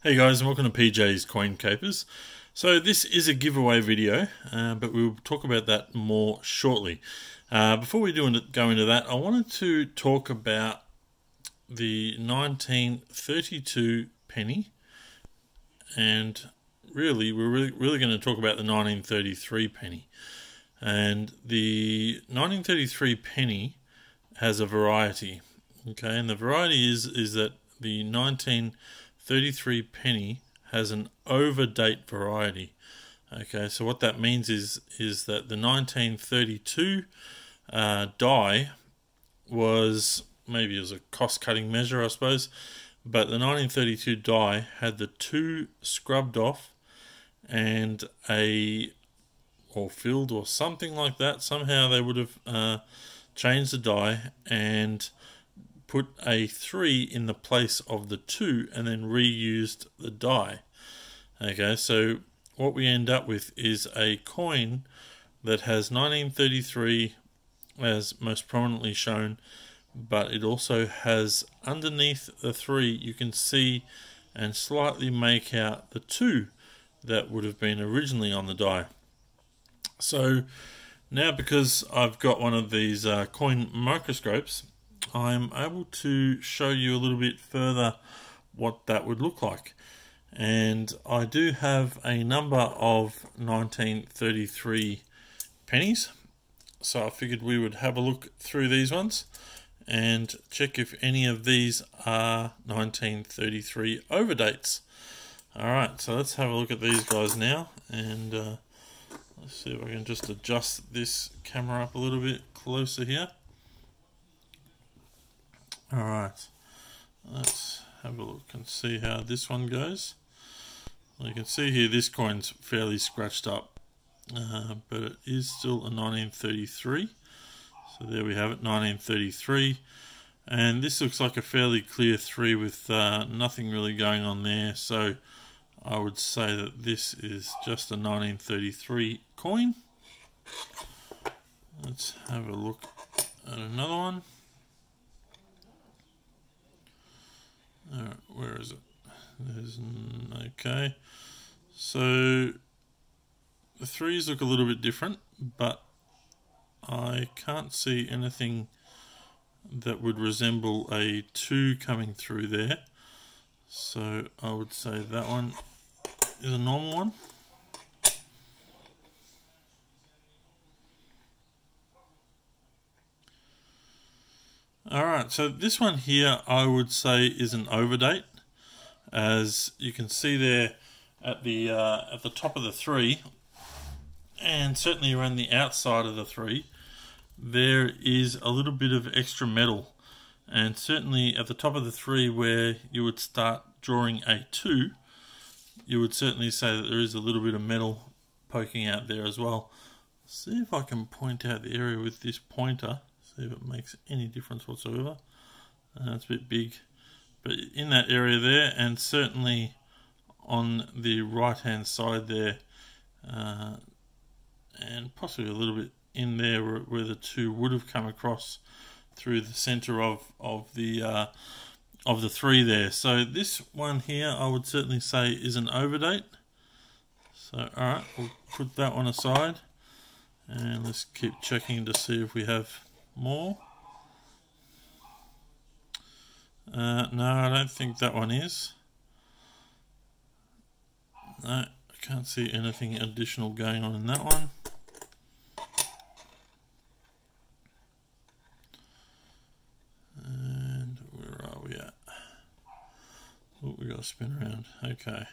Hey guys, and welcome to PJ's Coin Capers. So this is a giveaway video, but we'll talk about that more shortly. Before we go into that, I wanted to talk about the 1932 penny, and really we're really going to talk about the 1933 penny. And the 1933 penny has a variety, okay, and the variety is that the 1933 penny has an overdate variety. Okay, so what that means is that the 1932 die was, maybe it was a cost-cutting measure, I suppose, but the 1932 die had the 2 scrubbed off and or filled or something like that. Somehow they would have changed the die and put a 3 in the place of the 2 and then reused the die. Okay, so what we end up with is a coin that has 1933 as most prominently shown, but it also has underneath the 3 you can see and slightly make out the 2 that would have been originally on the die. So now, because I've got one of these coin microscopes, I'm able to show you a little bit further what that would look like. And I do have a number of 1933 pennies, so I figured we would have a look through these ones and check if any of these are 1933 overdates. Alright, so let's have a look at these guys now, and let's see if I can just adjust this camera up a little bit closer here. Alright, let's have a look and see how this one goes. Well, you can see here this coin's fairly scratched up, but it is still a 1933. So there we have it, 1933. And this looks like a fairly clear 3 with nothing really going on there. So I would say that this is just a 1933 coin. Let's have a look at another one. Alright, where is it? Okay. So the 3s look a little bit different, but I can't see anything that would resemble a 2 coming through there. So I would say that one is a normal one. Alright, so this one here I would say is an overdate. As you can see there at the top of the 3, and certainly around the outside of the 3, there is a little bit of extra metal. And certainly at the top of the 3 where you would start drawing a 2, you would certainly say that there is a little bit of metal poking out there as well. See if I can point out the area with this pointer, see if it makes any difference whatsoever. It's a bit big, but in that area there, and certainly on the right hand side there, and possibly a little bit in there where the 2 would have come across through the center of the 3 there. So this one here I would certainly say is an overdate. So alright, we'll put that one aside and let's keep checking to see if we have more. No, I don't think that one is. No, I can't see anything additional going on in that one. And where are we at? Oh, we got to spin around. Okay.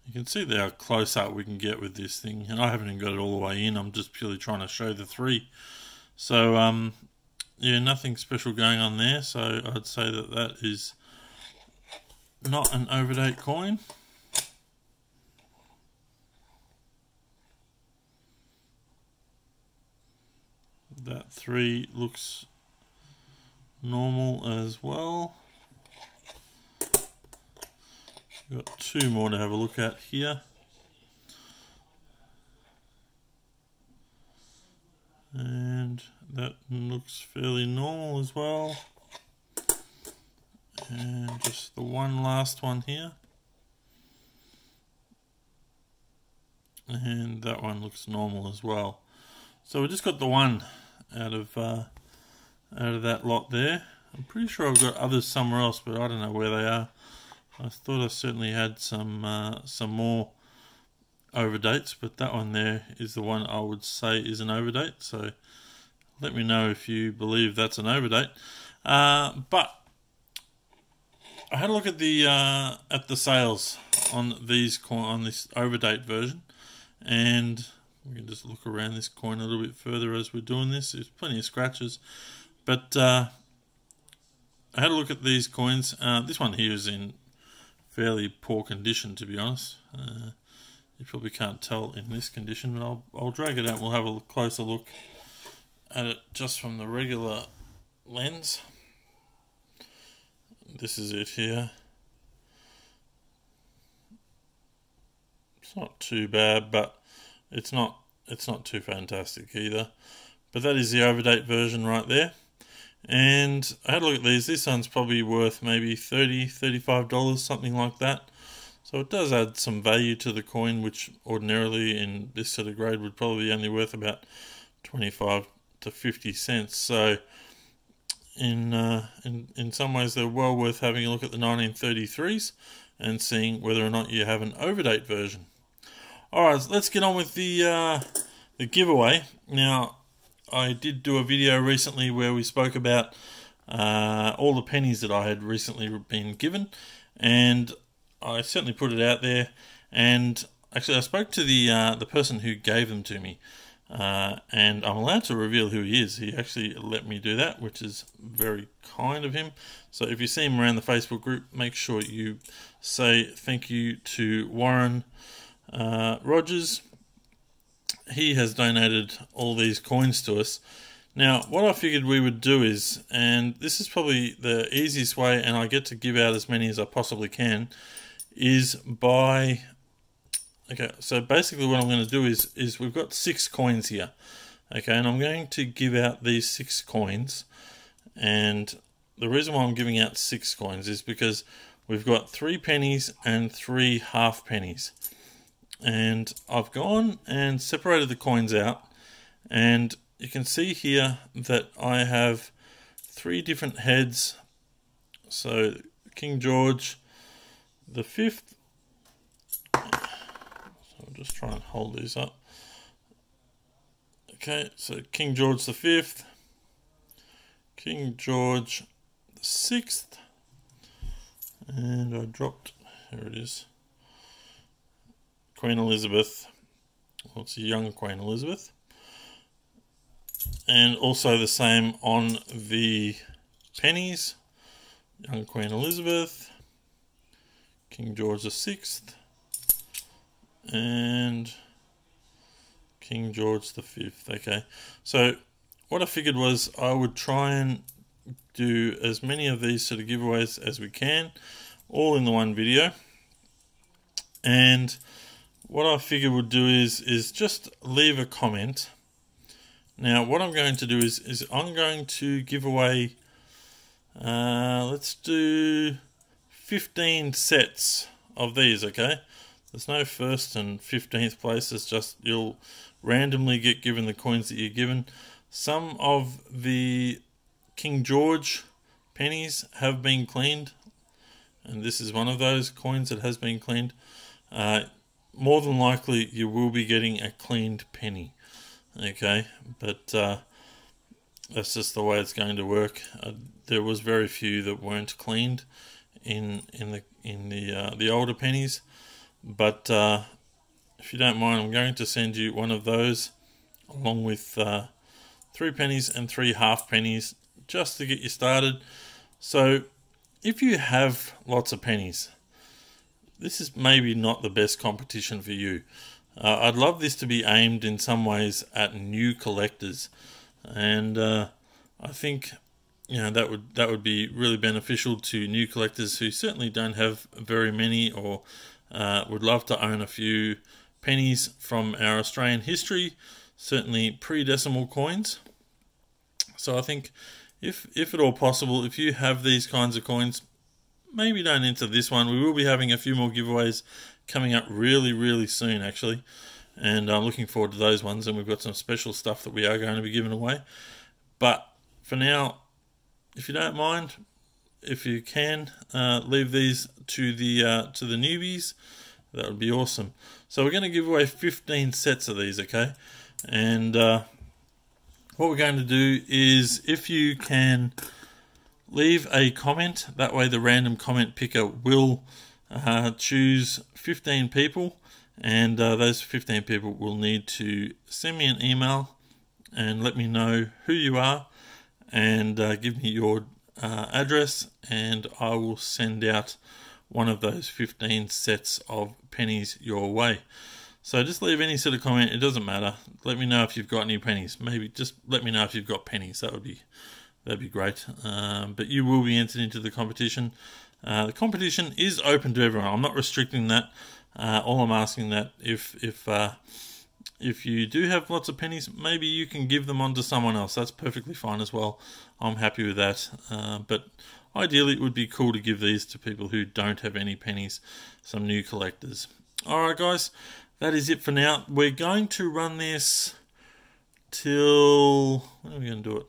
You can see there how close up we can get with this thing, and I haven't even got it all the way in. I'm just purely trying to show the 3. So yeah, nothing special going on there, so I'd say that that is not an overdate coin. That 3 looks normal as well. We've got 2 more to have a look at here. And that looks fairly normal as well. And just the one last one here. And that one looks normal as well. So we just got the one out of that lot there. I'm pretty sure I've got others somewhere else, but I don't know where they are. I thought I certainly had some more overdates, but that one there is the one I would say is an overdate. So let me know if you believe that's an overdate. But I had a look at the sales on this overdate version, and we can just look around this coin a little bit further as we're doing this. There's plenty of scratches, but I had a look at these coins. This one here is in fairly poor condition, to be honest. You probably can't tell in this condition, but I'll drag it out and we'll have a closer look at it just from the regular lens. This is it here. It's not too bad, but it's not too fantastic either. But that is the overdate version right there. And I had a look at these. This one's probably worth maybe $30, $35, something like that. So it does add some value to the coin, which ordinarily in this sort of grade would probably be only worth about 25 to 50 cents. So in some ways they're well worth having a look at the 1933s and seeing whether or not you have an overdate version. Alright, let's get on with the giveaway. Now, I did do a video recently where we spoke about all the pennies that I had recently been given, and I certainly put it out there. And actually, I spoke to the person who gave them to me, and I'm allowed to reveal who he is. He actually let me do that, which is very kind of him. So if you see him around the Facebook group, make sure you say thank you to Warren Rogers. He has donated all these coins to us. Now, what I figured we would do is, and this is probably the easiest way, and I get to give out as many as I possibly can, is by... Okay, so basically what I'm going to do is we've got 6 coins here. Okay, and I'm going to give out these 6 coins. And the reason why I'm giving out 6 coins is because we've got 3 pennies and 3 half pennies. And I've gone and separated the coins out, and you can see here that I have 3 different heads. So King George the 5th. So I'll just try and hold these up. Okay, so King George the 5th, King George the 6th, and I dropped, here it is, Queen Elizabeth. Well, it's a young Queen Elizabeth. And also the same on the pennies. Young Queen Elizabeth, King George the 6th, and King George the 5th. Okay, so what I figured was I would try and do as many of these sort of giveaways as we can, all in the one video. And what I figured would do is just leave a comment. Now, what I'm going to do is I'm going to give away, let's do 15 sets of these, okay? There's no first and 15th place, it's just you'll randomly get given the coins that you're given. Some of the King George pennies have been cleaned, and this is one of those coins that has been cleaned. More than likely you will be getting a cleaned penny, okay, but that's just the way it's going to work. There was very few that weren't cleaned in the older pennies, but if you don't mind, I'm going to send you one of those along with 3 pennies and 3 half pennies just to get you started. So if you have lots of pennies, this is maybe not the best competition for you. I'd love this to be aimed in some ways at new collectors, and I think that would be really beneficial to new collectors who certainly don't have very many, or would love to own a few pennies from our Australian history, certainly pre-decimal coins. So I think if at all possible, if you have these kinds of coins, maybe don't enter this one. We will be having a few more giveaways coming up really soon, actually. And I'm looking forward to those ones. And we've got some special stuff that we are going to be giving away. But for now, if you don't mind, if you can, leave these to the newbies. That would be awesome. So we're going to give away 15 sets of these, okay? And what we're going to do is, if you can leave a comment, that way the random comment picker will choose 15 people, and those 15 people will need to send me an email and let me know who you are, and give me your address, and I will send out one of those 15 sets of pennies your way. So just leave any sort of comment, it doesn't matter. Let me know if you've got any pennies. Maybe just let me know if you've got pennies. That'd be great. But you will be entered into the competition. The competition is open to everyone. I'm not restricting that. All I'm asking that if you do have lots of pennies, maybe you can give them on to someone else. That's perfectly fine as well. I'm happy with that. But ideally, it would be cool to give these to people who don't have any pennies, some new collectors. Alright guys, that is it for now. We're going to run this till... when are we going to do it?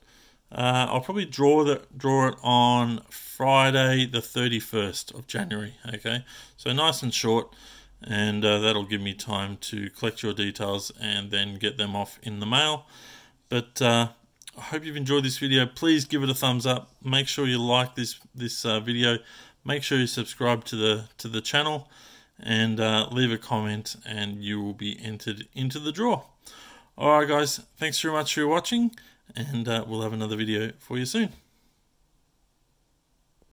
I'll probably draw it on Friday the 31st of January, okay? So nice and short, and that'll give me time to collect your details and then get them off in the mail. But I hope you've enjoyed this video. Please give it a thumbs up. Make sure you like this video. Make sure you subscribe to the channel, and leave a comment, and you will be entered into the draw. Alright guys, thanks very much for watching, and we'll have another video for you soon.